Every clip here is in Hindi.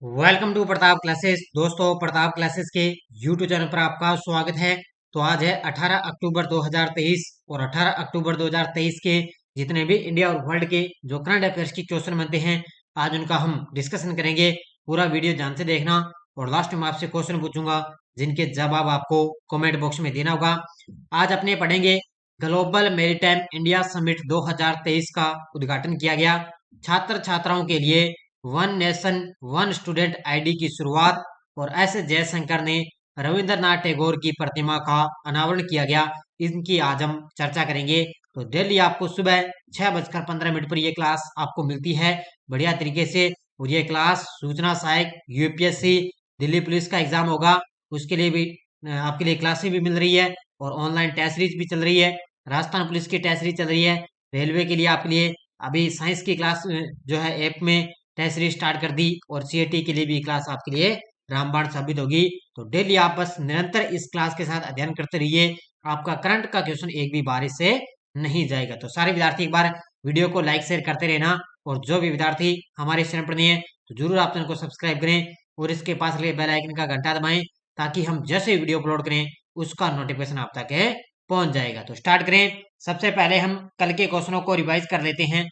Welcome to Pratap classes. दोस्तों, प्रताप क्लासेस के यूट्यूब चैनल पर आपका स्वागत है। तो आज है 18 अक्टूबर 2023 और 18 अक्टूबर 2023 के जितने भी इंडिया और वर्ल्ड के जो करंट अफेयर्स की क्वेश्चन बनते हैं, आज उनका हम डिस्कशन करेंगे। पूरा वीडियो ध्यान से देखना और लास्ट में आपसे क्वेश्चन पूछूंगा जिनके जवाब आपको कमेंट बॉक्स में देना होगा। आज अपने पढ़ेंगे ग्लोबल मैरीटाइम इंडिया समिट 2023 का उद्घाटन किया गया। छात्र छात्राओं के लिए one nation one student ID की शुरुआत और एस जयशंकर ने रविंद्रनाथ टैगोर की प्रतिमा का अनावरण किया गया। इनकी आज हम चर्चा करेंगे। तो डेली आपको सुबह 6:15 पर यह क्लास आपको मिलती है बढ़िया तरीके से। और ये क्लास सूचना सहायक यूपीएससी दिल्ली पुलिस का एग्जाम होगा उसके लिए भी आपके लिए क्लासेस भी मिल रही है और ऑनलाइन टेस्ट सीरीज भी चल रही है। राजस्थान पुलिस की टेस्ट सीरीज चल रही है। रेलवे के लिए आपके लिए अभी साइंस की क्लास जो है ऐप में टेस्ट सीरीज स्टार्ट कर दी और सीएटी के लिए भी क्लास आपके लिए रामबाण साबित होगी। तो डेली आप बस निरंतर इस क्लास के साथ अध्ययन करते रहिए। आपका करंट का क्वेश्चन एक भी बारिश से नहीं जाएगा। तो सारे विद्यार्थी एक बार वीडियो को लाइक शेयर करते रहना और जो भी विद्यार्थी हमारे चैनल पर नहीं है तो जरूर आप चैनल को सब्सक्राइब करें और इसके पास लगे बेल आइकन का घंटा दबाएं ताकि हम जैसे वीडियो अपलोड करें उसका नोटिफिकेशन आप तक पहुंच जाएगा। तो स्टार्ट करें। सबसे पहले हम कल के क्वेश्चनों को रिवाइज कर लेते हैं।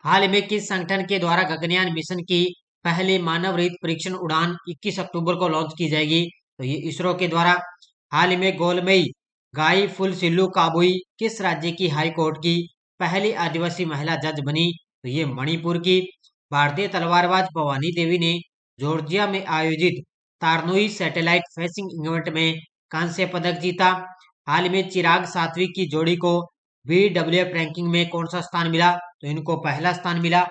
हाल में किस संगठन के द्वारा गगनयान मिशन की पहली मानव रहित परीक्षण उड़ान 21 अक्टूबर को लॉन्च की जाएगी? तो ये इसरो के द्वारा। हाल में गोलमई गाई फुलसिल्लु काबुई किस राज्य की हाई कोर्ट की पहली आदिवासी महिला जज बनी? तो ये मणिपुर की। भारतीय तलवारबाज भवानी देवी ने जॉर्जिया में आयोजित तारनोई सैटेलाइट फेंसिंग इवेंट में कांस्य पदक जीता। हाल में चिराग सात्विक की जोड़ी को बीडब्ल्यूएफ रैंकिंग में कौन सा स्थान मिला? तो इनको पहला स्थान मिला।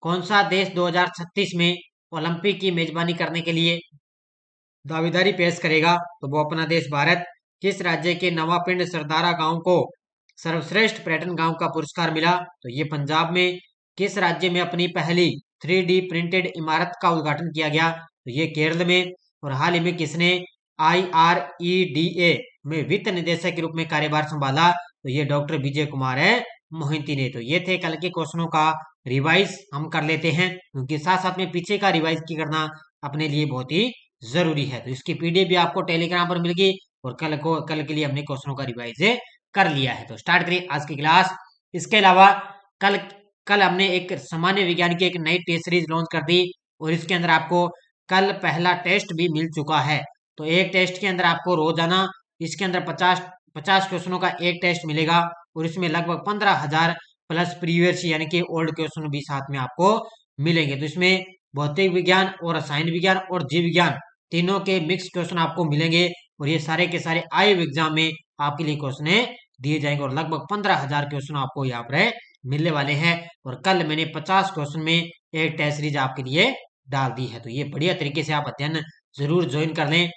कौन सा देश 2036 में ओलंपिक की मेजबानी करने के लिए दावेदारी पेश करेगा? तो वो अपना देश भारत। किस राज्य के नवापिंड सरदारा गांव को सर्वश्रेष्ठ पर्यटन गांव का पुरस्कार मिला? तो ये पंजाब में। किस राज्य में अपनी पहली 3D प्रिंटेड इमारत का उद्घाटन किया गया? तो ये केरल में। और हाल ही में किसने IREDA में वित्त निदेशक के रूप में कार्यभार संभाला? तो ये डॉक्टर विजय कुमार है मोहिंती ने। तो ये थे कल के क्वेश्चनों का रिवाइज हम कर लेते हैं क्योंकि साथ साथ में पीछे का रिवाइज की करना अपने लिए बहुत ही जरूरी है। तो इसकी पीडीएफ भी आपको टेलीग्राम पर मिलेगी और कल के लिए हमने क्वेश्चनों का रिवाइज कर लिया है। तो स्टार्ट करिए आज की क्लास। इसके अलावा कल कल हमने एक सामान्य विज्ञान की एक नई टेस्ट सीरीज लॉन्च कर दी और इसके अंदर आपको कल पहला टेस्ट भी मिल चुका है। तो एक टेस्ट के अंदर आपको रोजाना इसके अंदर 50 क्वेश्चनों का एक टेस्ट मिलेगा और इसमें लगभग 15,000 प्लस प्रीवियस यानी कि ओल्ड क्वेश्चन भी साथ में आपको मिलेंगे। तो इसमें भौतिक विज्ञान और रसायन विज्ञान और जीव विज्ञान तीनों के मिक्स क्वेश्चन आपको मिलेंगे और ये सारे के सारे आईआईएम एग्जाम में आपके लिए क्वेश्चन दिए जाएंगे और लगभग 15,000 क्वेश्चन आपको यहाँ पर मिलने वाले हैं। और कल मैंने 50 क्वेश्चन में एक टेस्ट सीरीज आपके लिए डाल दी है। तो ये बढ़िया तरीके से आप अध्ययन जरूर ज्वाइन कर लें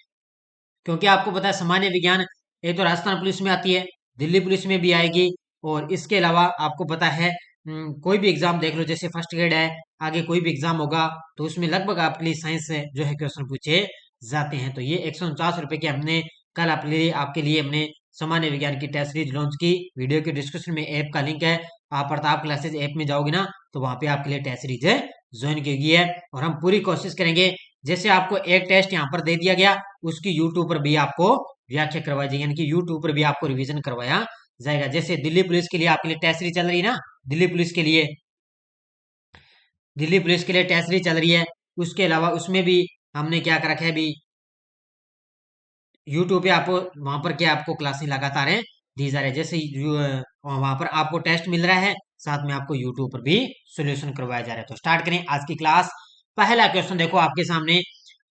क्योंकि आपको पता है सामान्य विज्ञान एक तो राजस्थान पुलिस में आती है, दिल्ली पुलिस में भी आएगी और इसके अलावा आपको पता है कोई भी एग्जाम देख लो जैसे फर्स्ट ग्रेड है, आगे कोई भी एग्जाम होगा तो उसमें लगभग आपके लिए साइंस से जो है क्वेश्चन पूछे जाते हैं। तो ये 149 रुपए के हमने कल आपके लिए हमने सामान्य विज्ञान की टेस्ट सीरीज लॉन्च की। वीडियो के डिस्क्रिप्शन में ऐप का लिंक है, आप प्रताप क्लासेज ऐप में जाओगे ना तो वहां पे आपके लिए टेस्ट सीरीज ज्वाइन की गई है और हम पूरी कोशिश करेंगे जैसे आपको एक टेस्ट यहाँ पर दे दिया गया उसकी यूट्यूब पर भी आपको व्याख्या करवाई जाएगी यानी कि यूट्यूब पर भी आपको रिवीजन करवाया जाएगा। जैसे दिल्ली पुलिस के लिए आपके लिए टेस्ट सीरीज चल रही है ना, दिल्ली पुलिस के लिए टेस्ट सीरीज चल रही है। उसके अलावा उसमें भी हमने क्या कर रखा है अभी यूट्यूब पे आपको वहां पर क्या आपको क्लासेस लगातार दी जा रही है। जैसे वहां पर आपको टेस्ट मिल रहा है साथ में आपको यूट्यूब पर भी सोल्यूशन करवाया जा रहा है। तो स्टार्ट करें आज की क्लास। पहला क्वेश्चन देखो आपके सामने।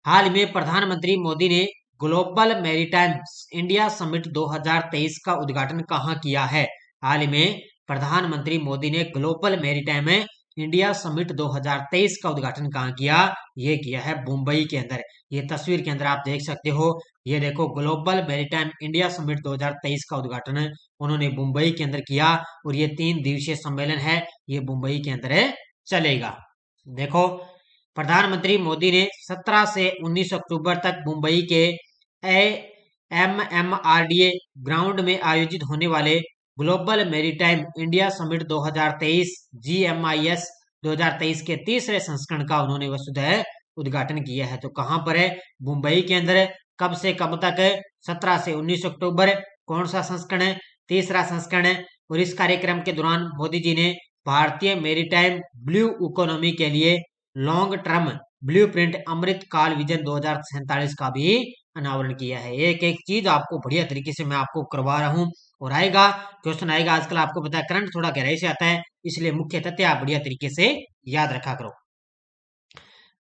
हाल में प्रधानमंत्री मोदी ने ग्लोबल मैरीटाइम इंडिया समिट 2023 का उद्घाटन कहाँ किया है? हाल में प्रधानमंत्री मोदी ने ग्लोबल मैरीटाइम इंडिया समिट 2023 का उद्घाटन कहाँ किया? ये किया है मुंबई के अंदर। ये तस्वीर के अंदर आप देख सकते हो, ये देखो ग्लोबल मैरीटाइम इंडिया समिट 2023 का उद्घाटन उन्होंने मुंबई के अंदर किया और ये 3 दिवसीय सम्मेलन है, ये मुंबई के अंदर चलेगा। देखो प्रधानमंत्री मोदी ने 17 से 19 अक्टूबर तक मुंबई के MMRDA ग्राउंड में आयोजित होने वाले global maritime India summit 2023 GMIS 2023 के तीसरे संस्करण का उन्होंने वसुधैव उद्घाटन किया है। तो कहाँ पर है? मुंबई के अंदर। कब से कब तक है? 17 से 19 अक्टूबर। कौन सा संस्करण है? तीसरा संस्करण है। और इस कार्यक्रम के दौरान मोदी जी ने भारतीय मेरीटाइम ब्लू इकोनॉमी के लिए लॉन्ग टर्म ब्लूप्रिंट अमृत काल विजन 2047 का भी अनावरण किया है। एक एक चीज आपको बढ़िया तरीके से मैं आपको करवा रहा हूँ। और आएगा क्वेश्चन आएगा, आजकल आपको पता है करंट थोड़ा गहराई से आता है, इसलिए मुख्य तथ्य आप बढ़िया तरीके से याद रखा करो।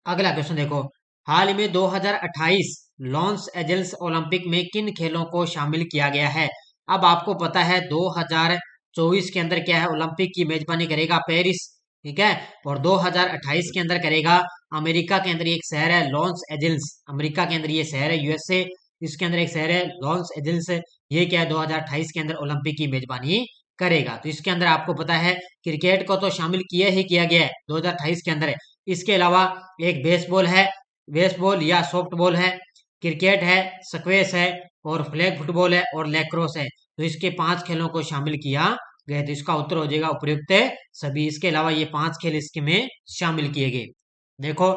अगला क्वेश्चन देखो, हाल ही में 2028 लॉस एंजल्स ओलंपिक में किन खेलों को शामिल किया गया है? अब आपको पता है 2024 के अंदर क्या है, ओलंपिक की मेजबानी करेगा पेरिस, ठीक है, और 2028 के अंदर करेगा अमेरिका के अंदर एक शहर है लॉस एंजल्स, अमेरिका के अंदर ये शहर है यूएसए, इसके अंदर एक शहर है लॉस एंजल्स, ये क्या है 2028 के अंदर ओलंपिक की मेजबानी करेगा। तो इसके अंदर आपको पता है क्रिकेट को तो शामिल किया ही किया गया है 2028 के अंदर। इसके अलावा एक बेसबॉल है, बेसबॉल या सॉफ्टबॉल है, क्रिकेट है, स्क्वैश है, और फ्लैग फुटबॉल है, और लैक्रोस है। तो इसके 5 खेलों को शामिल किया गया। तो इसका उत्तर हो जाएगा उपयुक्त सभी। इसके अलावा ये 5 खेल इसके में शामिल किए गए। देखो,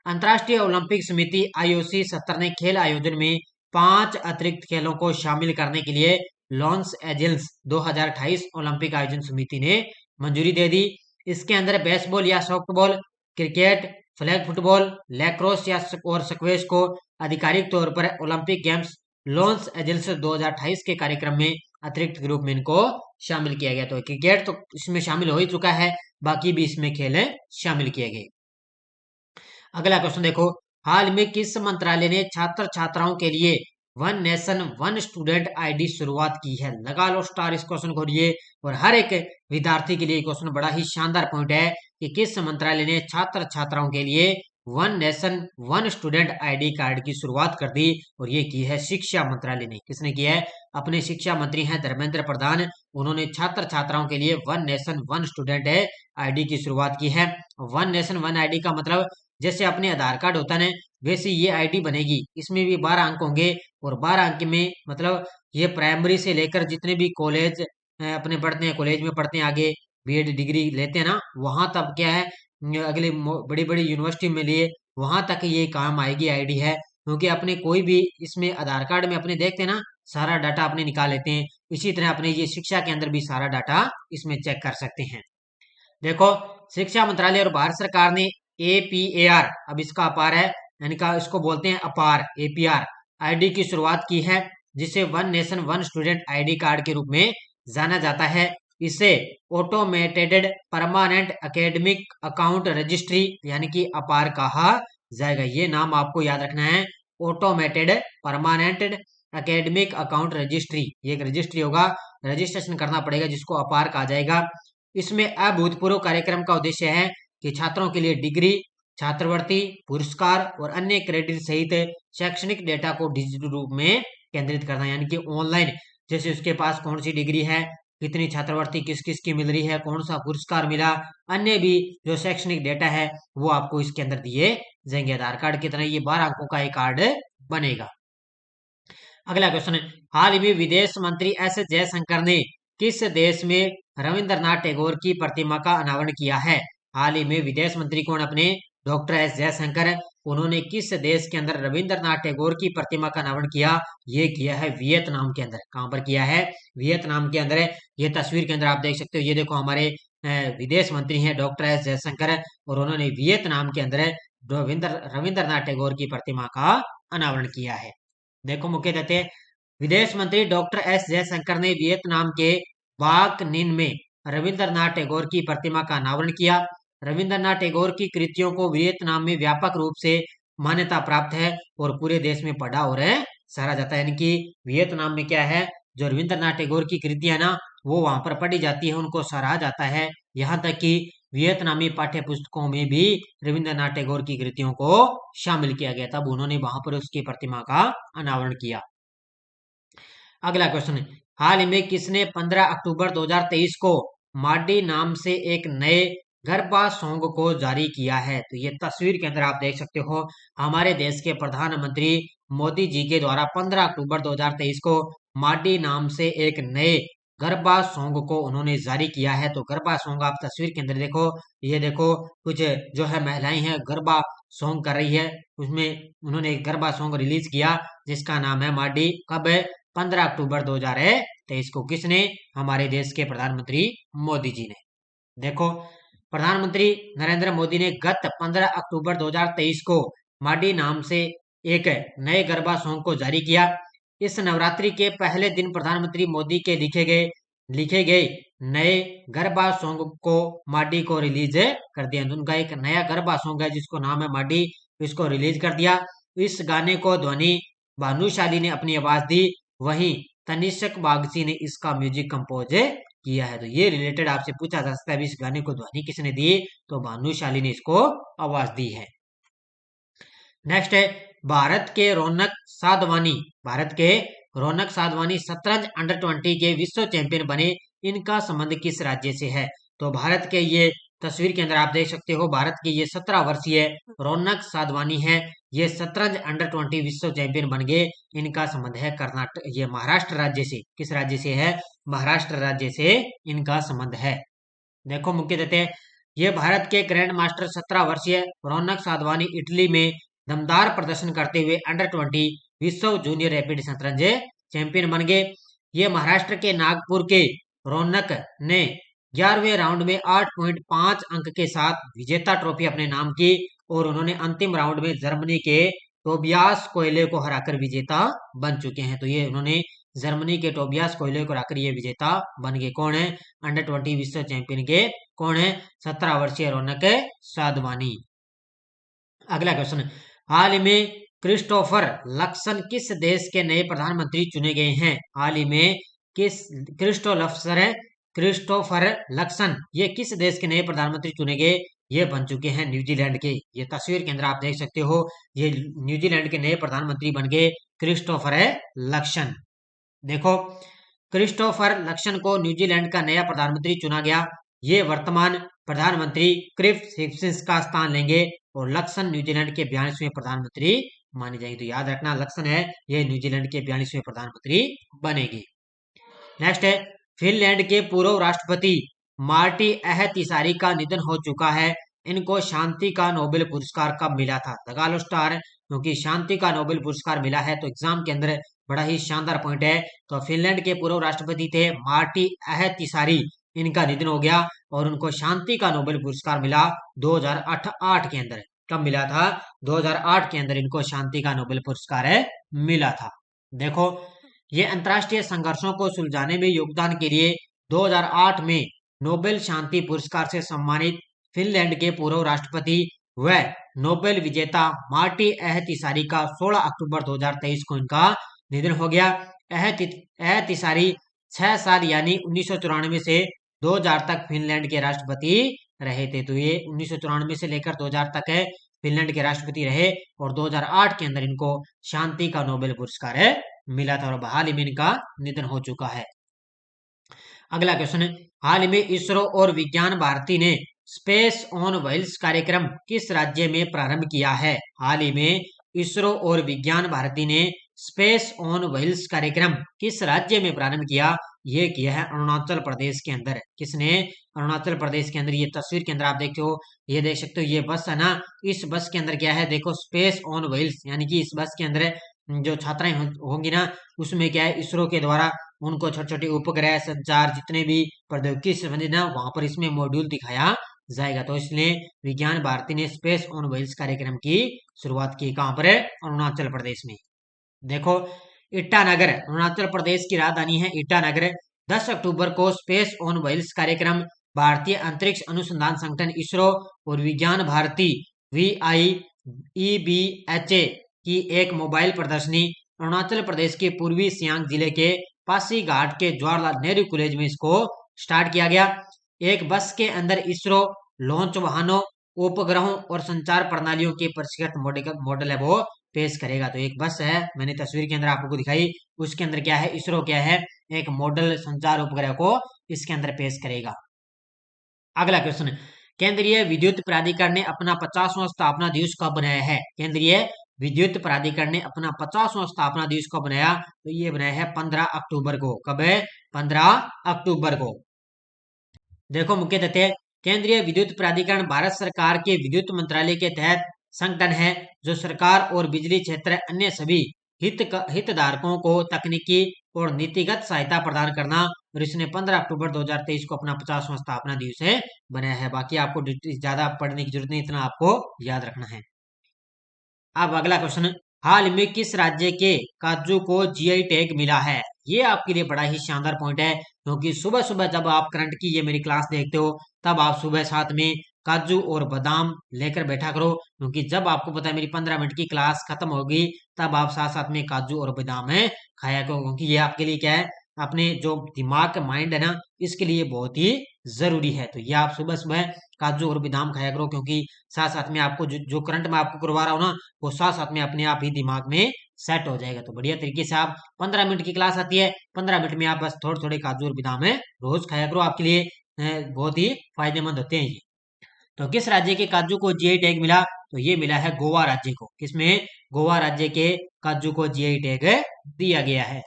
अंतर्राष्ट्रीय ओलंपिक समिति आईओसी 17वें खेल आयोजन में 5 अतिरिक्त खेलों को शामिल करने के लिए लॉस एंजल्स 2028 ओलंपिक आयोजन समिति ने मंजूरी दे दी। इसके अंदर बेसबॉल या softball, cricket, flag football, lacrosse या और स्क्वैश को आधिकारिक तौर पर ओलंपिक गेम्स लॉस एंजल्स 2028 के कार्यक्रम में अतिरिक्त रूप में इनको शामिल किया गया। तो क्रिकेट तो इसमें शामिल हो ही चुका है, बाकी भी इसमें खेल शामिल किए गए। अगला क्वेश्चन देखो, हाल में किस मंत्रालय ने छात्र छात्राओं के लिए one nation one student ID शुरुआत की है? लगा लो स्टार इस क्वेश्चन को लिए। और हर एक विद्यार्थी के लिए क्वेश्चन बड़ा ही शानदार पॉइंट है कि किस मंत्रालय ने छात्र छात्राओं के लिए one nation one student ID card की शुरुआत कर दी, और ये की है शिक्षा मंत्रालय ने। किसने किया है? अपने शिक्षा मंत्री हैं धर्मेंद्र प्रधान, उन्होंने छात्र छात्राओं के लिए one nation one student ID की शुरुआत की है। वन नेशन वन आईडी का मतलब जैसे अपने आधार कार्ड होता है, वैसे ये आईडी बनेगी। इसमें भी 12 अंक होंगे, और 12 अंक में मतलब ये प्राइमरी से लेकर जितने भी कॉलेज अपने पढ़ते हैं, कॉलेज में पढ़ते हैं, आगे बीएड डिग्री लेते हैं ना, वहां तब क्या है अगले बड़ी बड़ी यूनिवर्सिटी में लिए वहां तक ये काम आएगी आईडी है। क्योंकि अपने कोई भी इसमें आधार कार्ड में अपने देखते हैं ना, सारा डाटा अपने निकाल लेते हैं, इसी तरह अपने ये शिक्षा के अंदर भी सारा डाटा इसमें चेक कर सकते हैं। देखो, शिक्षा मंत्रालय और भारत सरकार ने एपीएआर, अब इसका अपार है यानी का इसको बोलते हैं अपार एपीआर आईडी की शुरुआत की है, जिसे one nation one student ID card के रूप में जाना जाता है। इसे automated permanent academic account registry यानी कि अपार कहा जाएगा। ये नाम आपको याद रखना है, automated permanent academic account registry. ये एक रजिस्ट्री होगा, रजिस्ट्रेशन करना पड़ेगा, जिसको अपार कहा जाएगा। इसमें अभूतपूर्व कार्यक्रम का उद्देश्य है कि छात्रों के लिए डिग्री, छात्रवृत्ति, पुरस्कार और अन्य क्रेडिट सहित शैक्षणिक डेटा को डिजिटल रूप में केंद्रित करना, यानी कि ऑनलाइन, जैसे उसके पास कौन सी डिग्री है, कितनी छात्रवृत्ति किस किस की मिल रही है, कौन सा पुरस्कार मिला, अन्य भी जो शैक्षणिक डेटा है वो आपको इसके अंदर दिए जाएंगे। आधार कार्ड की तरह ये 12 अंकों का एक कार्ड बनेगा। अगला क्वेश्चन है, हाल ही में विदेश मंत्री एस जयशंकर ने किस देश में रविंद्रनाथ टैगोर की प्रतिमा का अनावरण किया है? हाल ही में विदेश मंत्री कौन? अपने डॉक्टर एस जयशंकर, उन्होंने किस देश के अंदर रविंद्रनाथ टैगोर की प्रतिमा का अनावरण किया? ये किया है वियतनाम के अंदर। कहां पर किया है? वियतनाम के अंदर। ये तस्वीर के अंदर आप देख सकते हो, ये देखो हमारे विदेश मंत्री हैं डॉक्टर एस जयशंकर, और उन्होंने वियतनाम के अंदर रविंद्रनाथ टैगोर की प्रतिमा का अनावरण किया है। देखो मुख्य तथ्य, विदेश मंत्री डॉक्टर एस जयशंकर ने वियतनाम के बाक निन में रविंद्रनाथ टैगोर की प्रतिमा का अनावरण किया। रविंद्रनाथ टैगोर की कृतियों को वियतनाम में व्यापक रूप से मान्यता प्राप्त है और पूरे देश में पढ़ा और सराहा जाता है। यानी कि वियतनाम में क्या है, जो रविंद्रनाथ टैगोर की कृतियां ना वो वहां पर पढ़ी जाती है, उनको सराहा जाता है। यहाँ तक कि वियतनामी पाठ्य पुस्तकों में भी रविंद्रनाथ टैगोर की कृतियों को शामिल किया गया, तब उन्होंने वहां पर उसकी प्रतिमा का अनावरण किया। अगला क्वेश्चन है, हाल ही में किसने 15 अक्टूबर 2023 को माडी नाम से एक नए गरबा सॉन्ग को जारी किया है? तो ये तस्वीर के अंदर आप देख सकते हो, हमारे देश के प्रधानमंत्री मोदी जी के द्वारा 15 अक्टूबर 2023 को माडी नाम से एक नए गरबा सॉन्ग को उन्होंने जारी किया है। तो गरबा सॉन्ग आप तस्वीर के अंदर देखो, ये देखो कुछ जो है महिलाएं हैं गरबा सॉन्ग कर रही है, उसमें उन्होंने एक गरबा सॉन्ग रिलीज किया जिसका नाम है माडी। कब है? 15 अक्टूबर 2023 को। किसने? हमारे देश के प्रधानमंत्री मोदी जी ने। देखो, प्रधानमंत्री नरेंद्र मोदी ने गत 15 अक्टूबर 2023 को माडी नाम से एक नए गरबा सॉन्ग को जारी किया। इस नवरात्रि के पहले दिन प्रधानमंत्री मोदी के लिखे गए नए गरबा सॉन्ग को माडी को रिलीज कर दिया। उनका एक नया गरबा सॉन्ग है जिसको नाम है माडी, इसको रिलीज कर दिया। इस गाने को ध्वनि भानुशाली ने अपनी आवाज दी, वहीं तनिष्क बागची ने इसका म्यूजिक कंपोज किया है। तो ये रिलेटेड आपसे पूछा जा सकता है इस गाने को ध्वनि किसने दी? तो भानुशाली ने इसको आवाज दी है। नेक्स्ट है भारत के रौनक साधवानी शतरंज अंडर 20 के विश्व चैंपियन बने। इनका संबंध किस राज्य से है? तो भारत के ये तस्वीर के अंदर आप देख सकते हो, भारत के ये 17 वर्षीय रौनक साधवानी है, ये शतरंज अंडर 20 विश्व चैंपियन बन गए। इनका संबंध है कर्नाटक, ये महाराष्ट्र राज्य से। किस राज्य से है? महाराष्ट्र राज्य से इनका संबंध है। देखो मुख्य देते हैं, ये भारत के ग्रैंड मास्टर 17 वर्षीय रौनक साधवानी इटली में दमदार प्रदर्शन करते हुए अंडर 20 विश्व जूनियर रैपिड शतरंज चैंपियन बन गए। ये महाराष्ट्र के नागपुर के रौनक ने 11वें राउंड में 8.5 अंक के साथ विजेता ट्रॉफी अपने नाम की और उन्होंने अंतिम राउंड में जर्मनी के टोबियास कोयले को हराकर विजेता बन चुके हैं। तो ये उन्होंने जर्मनी के टोबियास कोयले को हराकर ये विजेता बन गए। कौन है? अंडर 20 विश्व चैंपियन के कौन है? 17 वर्षीय रौनक साधवानी। अगला क्वेश्चन, हाल में क्रिस्टोफर लक्सन किस देश के नए प्रधानमंत्री चुने गए हैं? हाल ही में किस क्रिस्टोफर लक्सन ये किस देश के नए प्रधानमंत्री चुने गए? ये बन चुके हैं न्यूजीलैंड के। ये तस्वीर के अंदर आप देख सकते हो, ये न्यूजीलैंड के नए प्रधानमंत्री बन गए क्रिस्टोफर लक्सन। देखो, क्रिस्टोफर लक्सन को न्यूजीलैंड का नया प्रधानमंत्री चुना गया। ये वर्तमान प्रधानमंत्री क्रिफ हिप्किंस का स्थान लेंगे और लक्सन न्यूजीलैंड के 42वें प्रधानमंत्री माने जाएंगे। तो याद रखना, लक्सन है ये न्यूजीलैंड के 42वें प्रधानमंत्री बनेगी। नेक्स्ट है, फिनलैंड के पूर्व राष्ट्रपति मार्टी अहतिसारी का निधन हो चुका है। इनको शांति का नोबेल पुरस्कार कब मिला था? दगालो स्टार, क्योंकि शांति का नोबेल पुरस्कार मिला है तो एग्जाम के अंदर बड़ा ही शानदार पॉइंट है। तो फिनलैंड के पूर्व राष्ट्रपति थे मार्टी अहतिसारी, इनका निधन हो गया और उनको शांति का नोबेल पुरस्कार मिला 2008 के अंदर। कब मिला था? 2008 के अंदर इनको शांति का नोबेल पुरस्कार मिला था। देखो, ये अंतर्राष्ट्रीय संघर्षों को सुलझाने में योगदान के लिए 2008 में नोबेल शांति पुरस्कार से सम्मानित फिनलैंड के पूर्व राष्ट्रपति व नोबेल विजेता मार्टी अहतिसारी का 16 अक्टूबर 2023 को इनका निधन हो गया। अहतिसारी 6 साल यानी 1994 से 2000 तक फिनलैंड के राष्ट्रपति रहे थे। तो ये 1994 से लेकर 2000 तक है फिनलैंड के राष्ट्रपति रहे और 2008 के अंदर इनको शांति का नोबेल पुरस्कार मिला था और हाल ही में इनका निधन हो चुका है। अगला क्वेश्चन है, हाल में इसरो और विज्ञान भारती ने स्पेस ऑन व्हील्स कार्यक्रम किस राज्य में प्रारंभ किया है? हाल ही में इसरो और विज्ञान भारती ने स्पेस ऑन व्हील्स कार्यक्रम किस राज्य में प्रारंभ किया? ये किया है अरुणाचल प्रदेश के अंदर। किसने? अरुणाचल प्रदेश के अंदर। ये तस्वीर के अंदर आप देखते हो, ये देख सकते हो, ये बस है ना, इस बस के अंदर क्या है देखो, स्पेस ऑन व्हील्स, यानी कि इस बस के अंदर जो छात्राएं होंगी ना, उसमें क्या है इसरो के द्वारा उनको छोटे छोटे उपग्रह संचार जितने भी प्रौद्योगिकी से संबंधित ना, वहां पर इसमें मॉड्यूल दिखाया जाएगा। तो इसलिए विज्ञान भारती ने स्पेस ऑन व्हील्स कार्यक्रम की शुरुआत की। कहां पर है? अरुणाचल प्रदेश में। देखो, ईटानगर अरुणाचल प्रदेश की राजधानी है ईटानगर। 10 अक्टूबर को स्पेस ऑन व्हील्स कार्यक्रम भारतीय अंतरिक्ष अनुसंधान संगठन इसरो और विज्ञान भारती VIEBHA की एक मोबाइल प्रदर्शनी अरुणाचल प्रदेश के पूर्वी सियांग जिले के पासीघाट के जवाहरलाल नेहरू कॉलेज में इसको स्टार्ट किया गया। एक बस के अंदर इसरो लॉन्च वाहनों, उपग्रहों और संचार प्रणालियों के परिष्कृत मॉडल है वो पेश करेगा। तो एक बस है, मैंने तस्वीर के अंदर आपको दिखाई, उसके अंदर क्या है इसरो क्या है एक मॉडल संचार उपग्रह को इसके अंदर पेश करेगा। अगला क्वेश्चन, केंद्रीय विद्युत प्राधिकरण ने अपना 50वां स्थापना दिवस कब मनाया है? केंद्रीय विद्युत प्राधिकरण ने अपना 50वां स्थापना दिवस कब बनाया? तो ये बनाया है 15 अक्टूबर को। कब है? 15 अक्टूबर को। देखो मुख्य तथ्य, केंद्रीय विद्युत प्राधिकरण भारत सरकार के विद्युत मंत्रालय के तहत संगठन है जो सरकार और बिजली क्षेत्र अन्य सभी हितधारकों को तकनीकी और नीतिगत सहायता प्रदान करना, और इसने 15 अक्टूबर 2023 को अपना 50वां स्थापना दिवस है बनाया है। बाकी आपको ज्यादा पढ़ने की जरूरत नहीं, इतना आपको याद रखना है। अब अगला क्वेश्चन, हाल में किस राज्य के काजू को जीआई टैग मिला है? ये आपके लिए बड़ा ही शानदार पॉइंट है, क्योंकि सुबह सुबह जब आप करंट की ये मेरी क्लास देखते हो तब आप सुबह साथ में काजू और बादाम लेकर बैठा करो, क्योंकि जब आपको पता है मेरी 15 मिनट की क्लास खत्म होगी तब आप साथ साथ में काजू और बादाम है खाया करो, क्योंकि ये आपके लिए क्या है, अपने जो दिमाग का माइंड है ना, इसके लिए बहुत ही जरूरी है। तो ये आप सुबह सुबह काजू और बादाम खाया करो, क्योंकि साथ साथ में आपको जो करंट में आपको करवा रहा हूँ ना, वो साथ साथ में अपने आप ही दिमाग में सेट हो जाएगा। तो बढ़िया तरीके से आप 15 मिनट की क्लास आती है, 15 मिनट में आप बस थोड़े थोड़े काजू और बादाम है रोज खाया करो, आपके लिए बहुत ही फायदेमंद होते हैं ये। तो किस राज्य के काजू को जीआई टैग मिला? तो ये मिला है गोवा राज्य को। किसमें? गोवा राज्य के काजू को जीआई टैग दिया गया है।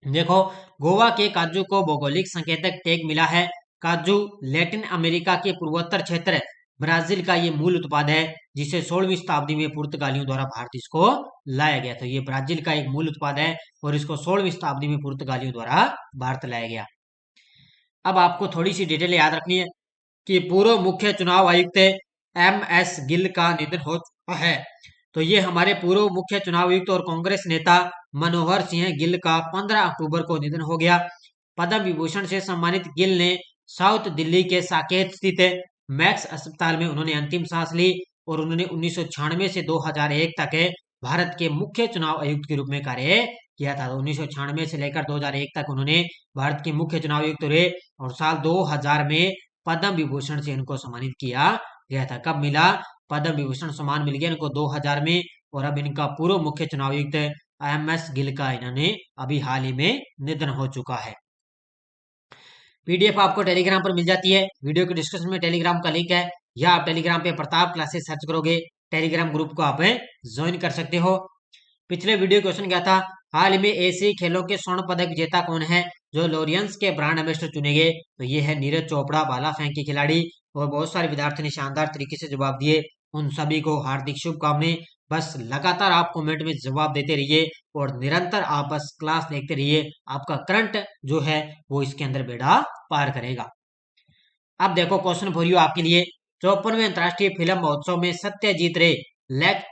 देखो, गोवा के काजू को भौगोलिक संकेतक टैग मिला है। काजू लैटिन अमेरिका के पूर्वोत्तर क्षेत्र ब्राजील का ये मूल उत्पाद है, जिसे 16वीं शताब्दी में पुर्तगालियों द्वारा भारत इसको लाया गया। तो ये ब्राजील का एक मूल उत्पाद है और इसको 16वीं शताब्दी में पुर्तगालियों द्वारा भारत लाया गया। अब आपको थोड़ी सी डिटेल याद रखनी है कि पूर्व मुख्य चुनाव आयुक्त एम.एस. गिल का निधन हो चुका है। तो ये हमारे पूर्व मुख्य चुनाव आयुक्त और कांग्रेस नेता मनोहर सिंह गिल का 15 अक्टूबर को निधन हो गया। पद्म विभूषण से सम्मानित गिल ने साउथ दिल्ली के साकेत स्थित मैक्स अस्पताल में उन्होंने अंतिम सांस ली, और उन्होंने 1996 से 2001 तक भारत के मुख्य चुनाव आयुक्त के रूप में कार्य किया था। 1996 से लेकर 2001 तक उन्होंने भारत के मुख्य चुनाव आयुक्त रहे, और साल 2000 में पद्म विभूषण से इनको सम्मानित किया गया था। कब मिला? पद्म विभूषण सम्मान मिल गया इनको 2000 में, और अब इनका पूर्व मुख्य चुनाव आयुक्त एम.एस. गिल का इन्होंने अभी हाल ही में निधन हो चुका है। पीडीएफ आपको टेलीग्राम पर मिल जाती है, वीडियो के डिस्क्रिप्शन में टेलीग्राम का लिंक है, या आप टेलीग्राम पे प्रताप क्लासेस सर्च करोगे, टेलीग्राम ग्रुप को आप ज्वाइन कर सकते हो। पिछले वीडियो क्वेश्चन क्या था? हाल ही में एशियाई खेलों के स्वर्ण पदक विजेता कौन है जो लॉरियंस के ब्रांड एम्बेसडर चुने गए? तो ये है नीरज चोपड़ा, भाला फेंक के खिलाड़ी। और बहुत सारे विद्यार्थियों ने शानदार तरीके से जवाब दिए, उन सभी को हार्दिक शुभकामनाएं। बस लगातार आप कमेंट में जवाब देते रहिए और निरंतर आप बस क्लास देखते रहिए, आपका करंट जो है वो इसके अंदर बेड़ा पार करेगा। अब देखो क्वेश्चन फॉर यू आपके लिए, 54वें अंतर्राष्ट्रीय फिल्म महोत्सव में सत्यजीत रे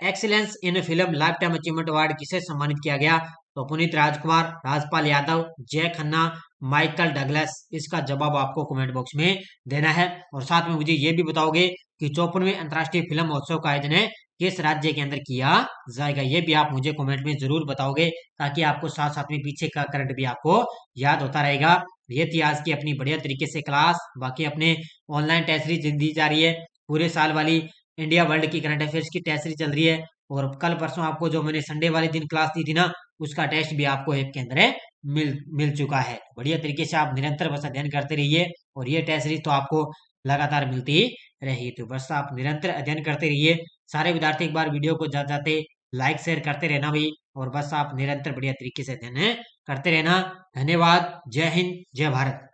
excellence in film life time achievement award किसे सम्मानित किया गया? तो पुनीत राजकुमार, राजपाल यादव, जय खन्ना, माइकल डगलस। इसका जवाब आपको कमेंट बॉक्स में देना है, और साथ में मुझे ये भी बताओगे कि 54वें अंतर्राष्ट्रीय फिल्म महोत्सव का आयोजन है किस राज्य के अंदर किया जाएगा? ये भी आप मुझे कमेंट में जरूर बताओगे, ताकि आपको साथ साथ में पीछे का करंट भी आपको याद होता रहेगा। ये थी आज की अपनी बढ़िया तरीके से क्लास। बाकी अपने ऑनलाइन टेस्ट सीरीज दी जा रही है, पूरे साल वाली इंडिया वर्ल्ड की करंट अफेयर्स की टेस्ट सीरीज चल रही है, और कल परसों आपको जो मैंने संडे वाले दिन क्लास दी थी ना, उसका टेस्ट भी आपको ऐप के अंदर मिल चुका है। बढ़िया तरीके से आप निरंतर बस अध्ययन करते रहिए, और ये टेस्ट सीरीज तो आपको लगातार मिलती रहेगी। तो बस आप निरंतर अध्ययन करते रहिए। सारे विद्यार्थी एक बार वीडियो को जाते जाते लाइक शेयर करते रहना भाई, और बस आप निरंतर बढ़िया तरीके से अध्ययन करते रहना। धन्यवाद। जय हिंद, जय भारत।